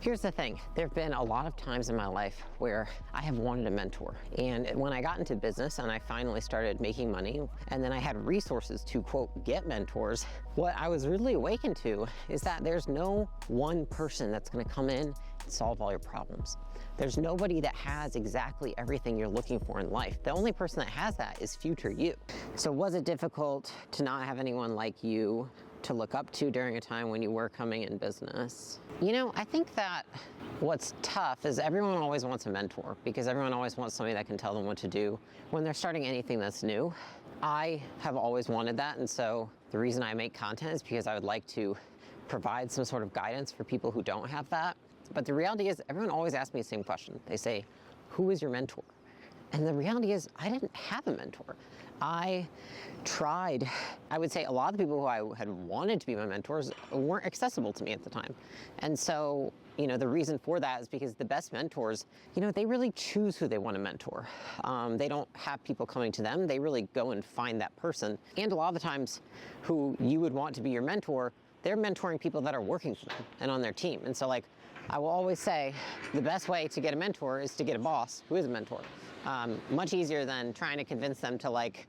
Here's the thing. There have been a lot of times in my life where I have wanted a mentor. And when I got into business and I finally started making money, and then I had resources to, quote, get mentors, what I was really awakened to is that there's no one person that's gonna come in and solve all your problems. There's nobody that has exactly everything you're looking for in life. The only person that has that is future you. So was it difficult to not have anyone like you to look up to during a time when you were coming in business? You know, I think that what's tough is everyone always wants a mentor because everyone always wants somebody that can tell them what to do when they're starting anything that's new. I have always wanted that, and so the reason I make content is because I would like to provide some sort of guidance for people who don't have that. But the reality is everyone always asks me the same question. They say, who is your mentor? And the reality is I didn't have a mentor. I tried. I would say a lot of the people who I had wanted to be my mentors weren't accessible to me at the time. And so, you know, the reason for that is because the best mentors, you know, they really choose who they want to mentor. They don't have people coming to them. They really go and find that person. And a lot of the times who you would want to be your mentor, they're mentoring people that are working for them and on their team. And so, like, I will always say the best way to get a mentor is to get a boss who is a mentor. Much easier than trying to convince them to, like,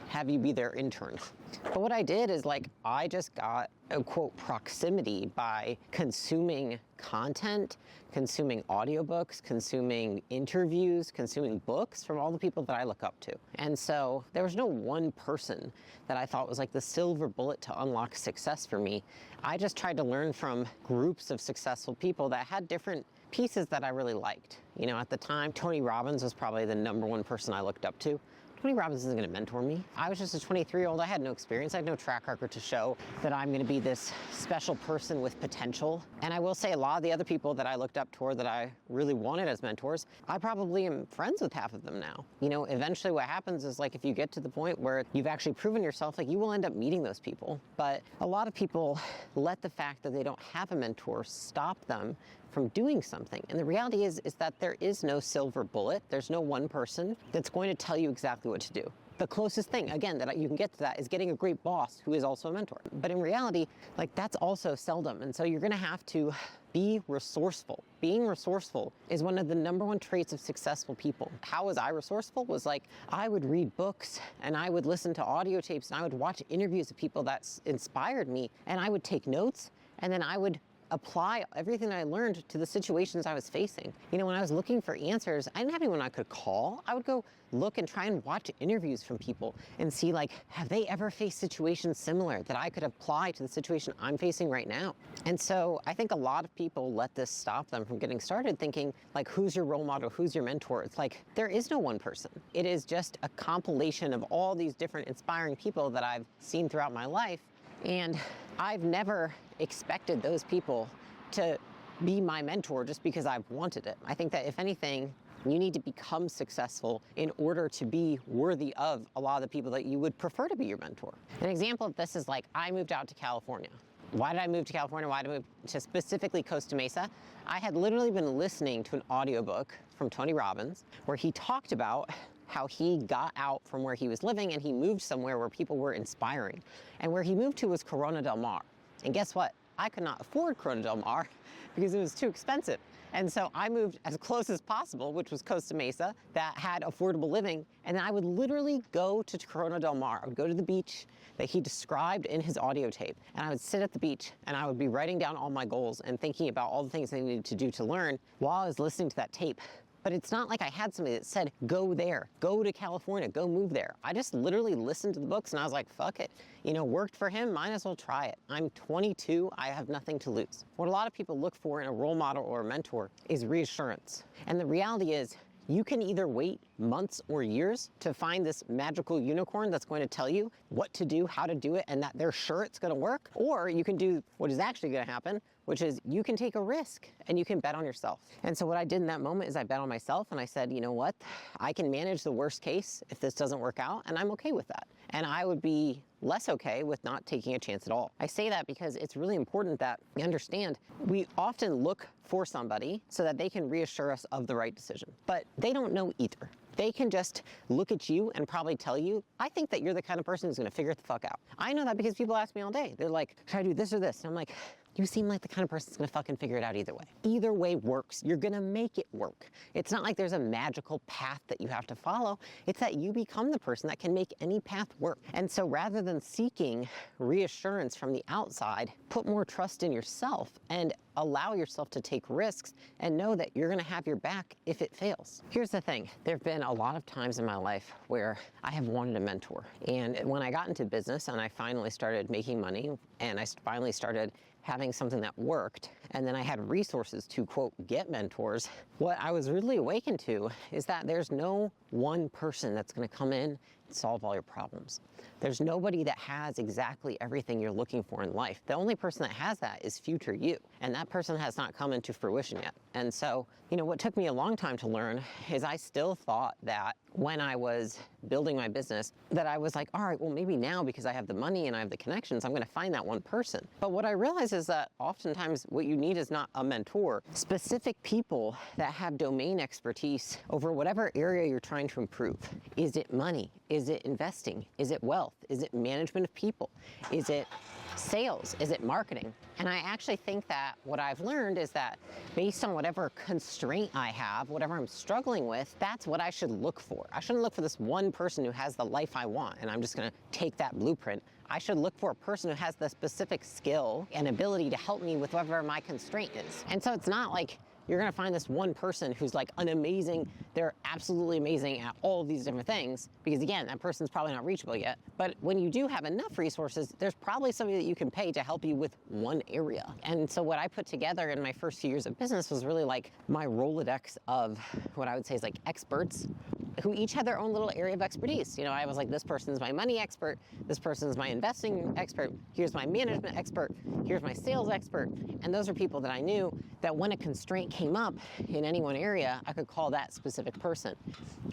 have you be their interns. But what I did is, like, I just got a, quote, proximity by consuming content, consuming audiobooks, consuming interviews, consuming books from all the people that I look up to. And so there was no one person that I thought was like the silver bullet to unlock success for me. I just tried to learn from groups of successful people that had different pieces that I really liked. You know, at the time, Tony Robbins was probably the #1 person I looked up to. Tony Robbins isn't gonna mentor me. I was just a 23-year-old. I had no experience. I had no track record to show that I'm gonna be this special person with potential. And I will say a lot of the other people that I looked up toward that I really wanted as mentors, I probably am friends with half of them now. You know, eventually what happens is, like, if you get to the point where you've actually proven yourself, like, you will end up meeting those people. But a lot of people let the fact that they don't have a mentor stop them from doing something. And the reality is that there is no silver bullet. There's no one person that's going to tell you exactly what to do. The closest thing, again, that you can get to that is getting a great boss who is also a mentor. But in reality, like, that's also seldom. And so you're gonna have to be resourceful. Being resourceful is one of the #1 traits of successful people. How was I resourceful? Was like, I would read books and I would listen to audio tapes and I would watch interviews of people that inspired me, and I would take notes, and then I would apply everything that I learned to the situations I was facing. You know, when I was looking for answers, I didn't have anyone I could call. I would go look and try and watch interviews from people and see, like, have they ever faced situations similar that I could apply to the situation I'm facing right now? And so I think a lot of people let this stop them from getting started, thinking, like, who's your role model? Who's your mentor? It's like, there is no one person. It is just a compilation of all these different inspiring people that I've seen throughout my life. And I've never expected those people to be my mentor just because I've wanted it. I think that, if anything, you need to become successful in order to be worthy of a lot of the people that you would prefer to be your mentor. An example of this is, like, I moved out to California. Why did I move to California? Why did I move to specifically Costa Mesa? I had literally been listening to an audiobook from Tony Robbins where he talked about how he got out from where he was living and he moved somewhere where people were inspiring. And where he moved to was Corona del Mar. And guess what? I could not afford Corona del Mar because it was too expensive. And so I moved as close as possible, which was Costa Mesa, that had affordable living. And then I would literally go to Corona del Mar. I would go to the beach that he described in his audio tape. And I would sit at the beach and I would be writing down all my goals and thinking about all the things I needed to do to learn while I was listening to that tape. But it's not like I had somebody that said, go there, go to California, go move there. I just literally listened to the books and I was like, fuck it. You know, worked for him, might as well try it. I'm 22, I have nothing to lose. What a lot of people look for in a role model or a mentor is reassurance. And the reality is, you can either wait months or years to find this magical unicorn that's going to tell you what to do, how to do it, and that they're sure it's going to work. Or you can do what is actually going to happen, which is you can take a risk and you can bet on yourself. And so what I did in that moment is I bet on myself and I said, you know what? I can manage the worst case if this doesn't work out, and I'm okay with that. And I would be less okay with not taking a chance at all. I say that because it's really important that you understand we often look for somebody so that they can reassure us of the right decision, but they don't know either. They can just look at you and probably tell you, I think that you're the kind of person who's gonna figure it the fuck out. I know that because people ask me all day. They're like, should I do this or this? And I'm like, you seem like the kind of person that's gonna fucking figure it out either way. Either way works. You're gonna make it work. It's not like there's a magical path that you have to follow. It's that you become the person that can make any path work. And so rather than seeking reassurance from the outside, put more trust in yourself and allow yourself to take risks and know that you're gonna have your back if it fails. Here's the thing, there've been a lot of times in my life where I have wanted a mentor. And when I got into business and I finally started making money and I finally started having something that worked, and then I had resources to, quote, get mentors, what I was really awakened to is that there's no one person that's gonna come in and solve all your problems. There's nobody that has exactly everything you're looking for in life. The only person that has that is future you, and that person has not come into fruition yet. And so, what took me a long time to learn is I still thought that when I was building my business, that I was like, all right, well, maybe now because I have the money and I have the connections, I'm gonna find that one person. But what I realized is that oftentimes what you need is not a mentor. Specific people that have domain expertise over whatever area you're trying to improve. Is it money? Is it investing? Is it wealth? Is it management of people? Is it sales? Is it marketing? And I actually think that what I've learned is that based on whatever constraint I have, whatever I'm struggling with, that's what I should look for. I shouldn't look for this one person who has the life I want and I'm just gonna take that blueprint. I should look for a person who has the specific skill and ability to help me with whatever my constraint is. And so it's not like you're gonna find this one person who's like they're absolutely amazing at all of these different things, because again, that person's probably not reachable yet. But when you do have enough resources, there's probably somebody that you can pay to help you with one area. And so what I put together in my first few years of business was really like my Rolodex of what I would say is like experts who each had their own little area of expertise. I was like, this person's my money expert, this person's my investing expert, here's my management expert, here's my sales expert. And those are people that I knew that when a constraint came up in any one area, I could call that specific person.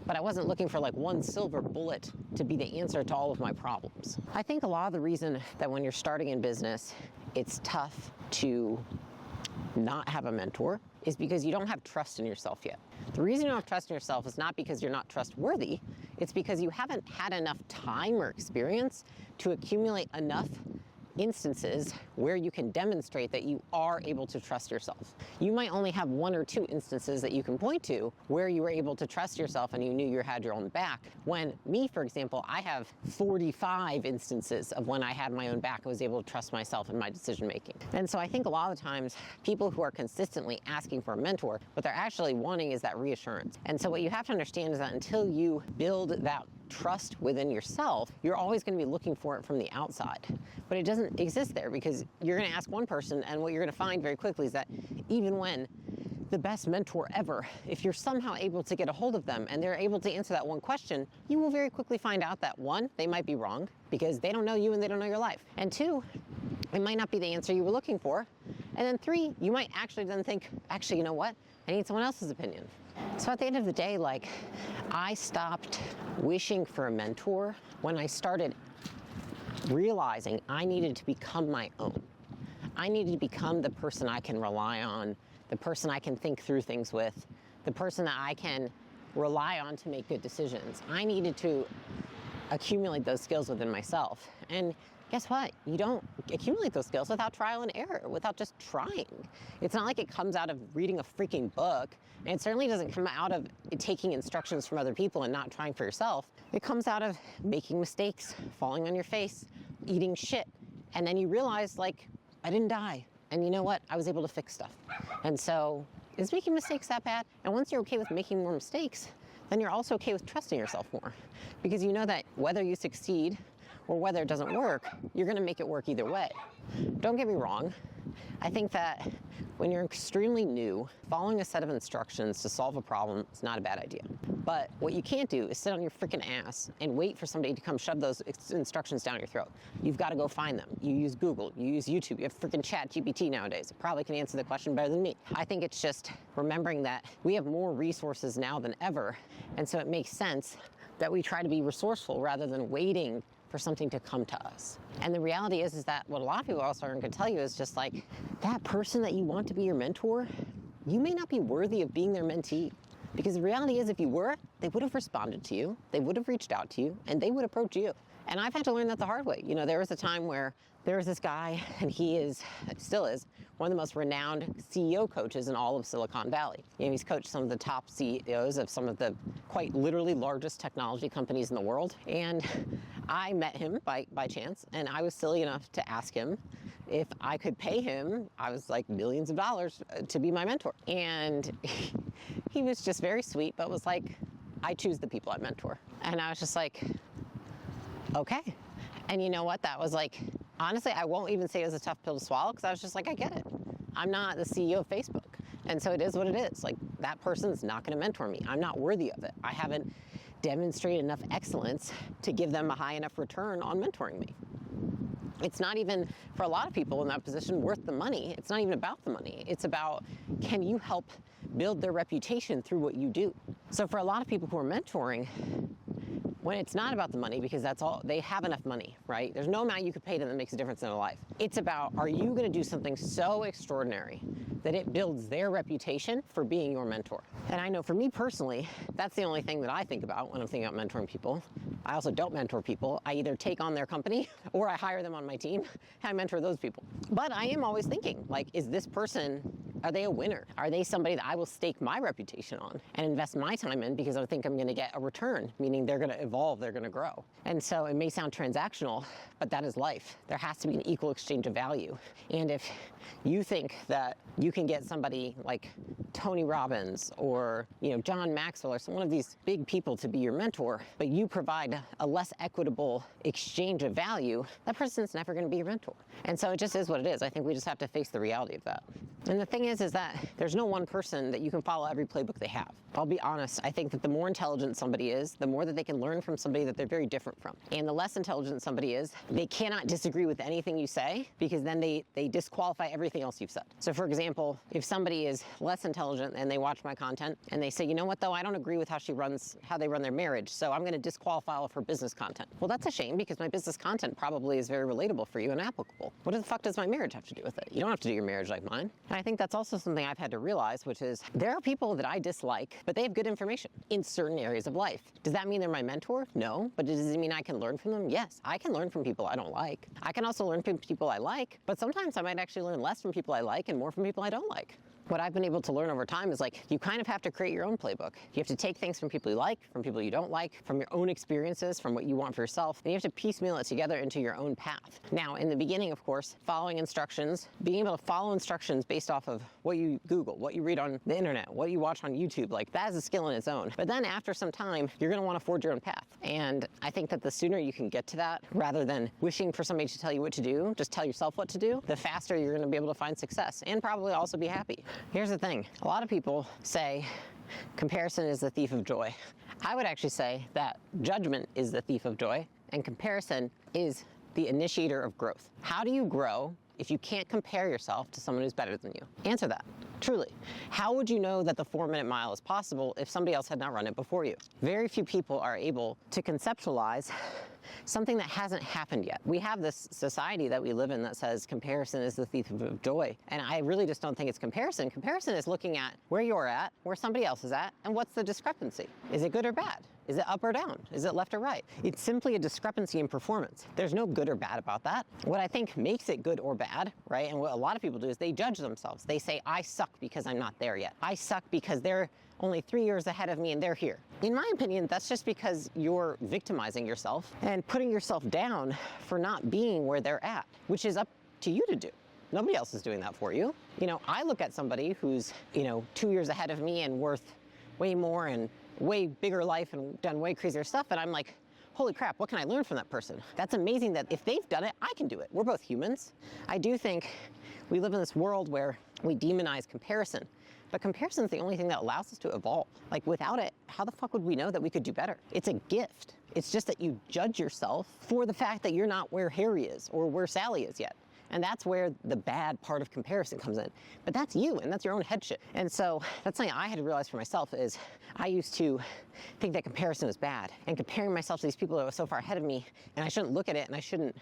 But I wasn't looking for like one silver bullet to be the answer to all of my problems. I think a lot of the reason that when you're starting in business, it's tough to not have a mentor is because you don't have trust in yourself yet. The reason you don't have trust in yourself is not because you're not trustworthy, it's because you haven't had enough time or experience to accumulate enough instances where you can demonstrate that you are able to trust yourself. You might only have one or two instances that you can point to where you were able to trust yourself and you knew you had your own back. When me, for example, I have 45 instances of when I had my own back, I was able to trust myself in my decision making. And so I think a lot of times people who are consistently asking for a mentor, what they're actually wanting is that reassurance. And so what you have to understand is that until you build that trust within yourself, you're always going to be looking for it from the outside. But it doesn't exist there because you're going to ask one person, and what you're going to find very quickly is that even when the best mentor ever, if you're somehow able to get a hold of them and they're able to answer that one question, you will very quickly find out that one, they might be wrong because they don't know you and they don't know your life. And two, it might not be the answer you were looking for. And then three, you might actually then think, actually, you know what? I need someone else's opinion. So at the end of the day, like, I stopped wishing for a mentor when I started realizing I needed to become my own. I needed to become the person I can rely on, the person I can think through things with, the person that I can rely on to make good decisions. I needed to accumulate those skills within myself. And guess what? You don't accumulate those skills without trial and error, without just trying. It's not like it comes out of reading a freaking book, and it certainly doesn't come out of taking instructions from other people and not trying for yourself. It comes out of making mistakes, falling on your face, eating shit, and then you realize, like, I didn't die. And you know what? I was able to fix stuff. And so, is making mistakes that bad? And once you're okay with making more mistakes, then you're also okay with trusting yourself more. Because you know that whether you succeed or whether it doesn't work, you're gonna make it work either way. Don't get me wrong. I think that when you're extremely new, following a set of instructions to solve a problem is not a bad idea. But what you can't do is sit on your freaking ass and wait for somebody to come shove those instructions down your throat. You've got to go find them. You use Google, you use YouTube, you have freaking ChatGPT nowadays. It probably can answer the question better than me. I think it's just remembering that we have more resources now than ever, and so it makes sense that we try to be resourceful rather than waiting for something to come to us. And the reality is that what a lot of people also aren't gonna tell you is just like, that person that you want to be your mentor, you may not be worthy of being their mentee. Because the reality is if you were, they would have responded to you, they would have reached out to you, and they would approach you. And I've had to learn that the hard way. You know, there was a time where there was this guy, and still is, one of the most renowned CEO coaches in all of Silicon Valley. You know, he's coached some of the top CEOs of some of the quite literally largest technology companies in the world. And I met him by chance, and I was silly enough to ask him if I could pay him, I was like millions of dollars, to be my mentor. And he was just very sweet, but was like, I choose the people I mentor. And I was just like, okay. And you know what? That was like, honestly, I won't even say it was a tough pill to swallow, because I was just like, I get it. I'm not the CEO of Facebook. And so it is what it is. Like, that person's not going to mentor me. I'm not worthy of it. I haven't demonstrated enough excellence to give them a high enough return on mentoring me. It's not even, for a lot of people in that position, worth the money. It's not even about the money. It's about, can you help build their reputation through what you do? So for a lot of people who are mentoring, when it's not about the money, because that's all, they have enough money, right? There's no amount you could pay them that makes a difference in their life. It's about, are you going to do something so extraordinary that it builds their reputation for being your mentor? And I know for me personally, that's the only thing that I think about when I'm thinking about mentoring people. I also don't mentor people. I either take on their company or I hire them on my team and I mentor those people. But I am always thinking, like, is this person, are they a winner? Are they somebody that I will stake my reputation on and invest my time in, because I think I'm going to get a return, meaning they're going to evolve, they're going to grow. And so it may sound transactional, but that is life. There has to be an equal exchange of value. And if you think that you can get somebody like Tony Robbins or, you know, John Maxwell or some one of these big people to be your mentor, but you provide a less equitable exchange of value, that person's never going to be your mentor. And so it just is what it is. I think we just have to face the reality of that. And the thing is that there's no one person that you can follow every playbook they have. I'll be honest, I think that the more intelligent somebody is, the more that they can learn from somebody that they're very different from. And the less intelligent somebody is, they cannot disagree with anything you say, because then they disqualify everything else you've said. So for example, if somebody is less intelligent and they watch my content and they say, you know what though, I don't agree with how they run their marriage, so I'm going to disqualify all of her business content. Well, that's a shame, because my business content probably is very relatable for you and applicable. What the fuck does my marriage have to do with it? You don't have to do your marriage like mine. And I think that's also something I've had to realize, which is there are people that I dislike, but they have good information in certain areas of life. Does that mean they're my mentor? No. But does it mean I can learn from them? Yes. I can learn from people I don't like. I can also learn from people I like, but sometimes I might actually learn less from people I like and more from people I don't like. What I've been able to learn over time is, like, you kind of have to create your own playbook. You have to take things from people you like, from people you don't like, from your own experiences, from what you want for yourself, and you have to piecemeal it together into your own path. Now, in the beginning, of course, following instructions, being able to follow instructions based off of what you Google, what you read on the internet, what you watch on YouTube, like, that is a skill in its own. But then after some time, you're going to want to forge your own path. And I think that the sooner you can get to that, rather than wishing for somebody to tell you what to do, just tell yourself what to do, the faster you're going to be able to find success and probably also be happy. Here's the thing. A lot of people say comparison is the thief of joy. I would actually say that judgment is the thief of joy, and comparison is the initiator of growth. How do you grow if you can't compare yourself to someone who's better than you? Answer that. Truly. How would you know that the 4-minute mile is possible if somebody else had not run it before you? Very few people are able to conceptualize something that hasn't happened yet. We have this society that we live in that says comparison is the thief of joy. And I really just don't think it's comparison. Comparison is looking at where you're at, where somebody else is at, and what's the discrepancy. Is it good or bad? Is it up or down? Is it left or right? It's simply a discrepancy in performance. There's no good or bad about that. What I think makes it good or bad, right, and what a lot of people do is they judge themselves. They say, I suck because I'm not there yet. I suck because they're only 3 years ahead of me and they're here. In my opinion, that's just because you're victimizing yourself and putting yourself down for not being where they're at, which is up to you to do. Nobody else is doing that for you. You know, I look at somebody who's, 2 years ahead of me and worth way more and way bigger life and done way crazier stuff, and I'm like, holy crap, what can I learn from that person? That's amazing that if they've done it, I can do it. We're both humans. I do think we live in this world where we demonize comparison, but comparison is the only thing that allows us to evolve. Like, without it, how the fuck would we know that we could do better? It's a gift. It's just that you judge yourself for the fact that you're not where Harry is or where Sally is yet. And that's where the bad part of comparison comes in. But that's you, and that's your own head shit. And so that's something I had to realize for myself is I used to think that comparison was bad and comparing myself to these people that were so far ahead of me, and I shouldn't look at it and I shouldn't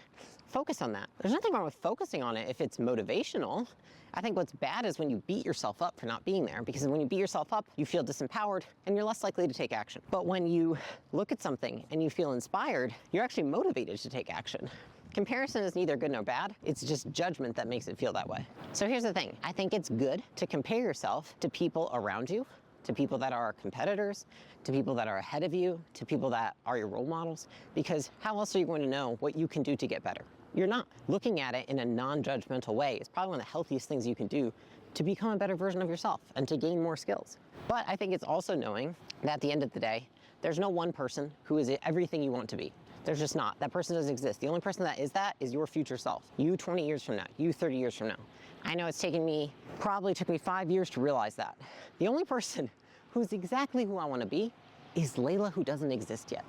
focus on that. There's nothing wrong with focusing on it if it's motivational. I think what's bad is when you beat yourself up for not being there, because when you beat yourself up, you feel disempowered and you're less likely to take action. But when you look at something and you feel inspired, you're actually motivated to take action. Comparison is neither good nor bad. It's just judgment that makes it feel that way. So here's the thing. I think it's good to compare yourself to people around you, to people that are competitors, to people that are ahead of you, to people that are your role models, because how else are you going to know what you can do to get better? You're not. Looking at it in a non-judgmental way is probably one of the healthiest things you can do to become a better version of yourself and to gain more skills. But I think it's also knowing that at the end of the day, there's no one person who is everything you want to be. There's just not. That person doesn't exist. The only person that is your future self. You 20 years from now, you 30 years from now. I know probably took me 5 years to realize that. The only person who's exactly who I want to be is Layla, who doesn't exist yet.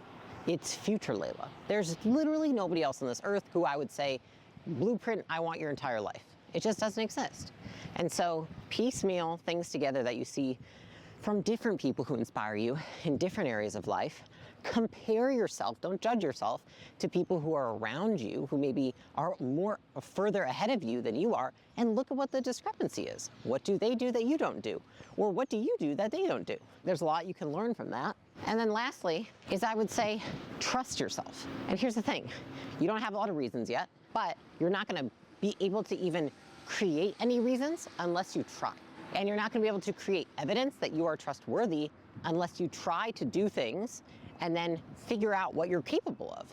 It's future Layla. There's literally nobody else on this earth who I would say, blueprint, I want your entire life. It just doesn't exist. And so piecemeal things together that you see from different people who inspire you in different areas of life. Compare yourself, don't judge yourself, to people who are around you, who maybe are further ahead of you than you are, and look at what the discrepancy is. What do they do that you don't do? Or what do you do that they don't do? There's a lot you can learn from that. And then lastly, is I would say, trust yourself. And here's the thing, you don't have a lot of reasons yet, but you're not gonna be able to even create any reasons unless you try. And you're not gonna be able to create evidence that you are trustworthy unless you try to do things and then figure out what you're capable of.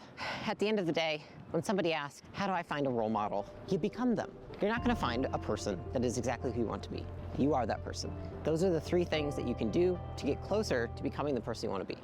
At the end of the day, when somebody asks, how do I find a role model? You become them. You're not gonna find a person that is exactly who you want to be. You are that person. Those are the 3 things that you can do to get closer to becoming the person you want to be.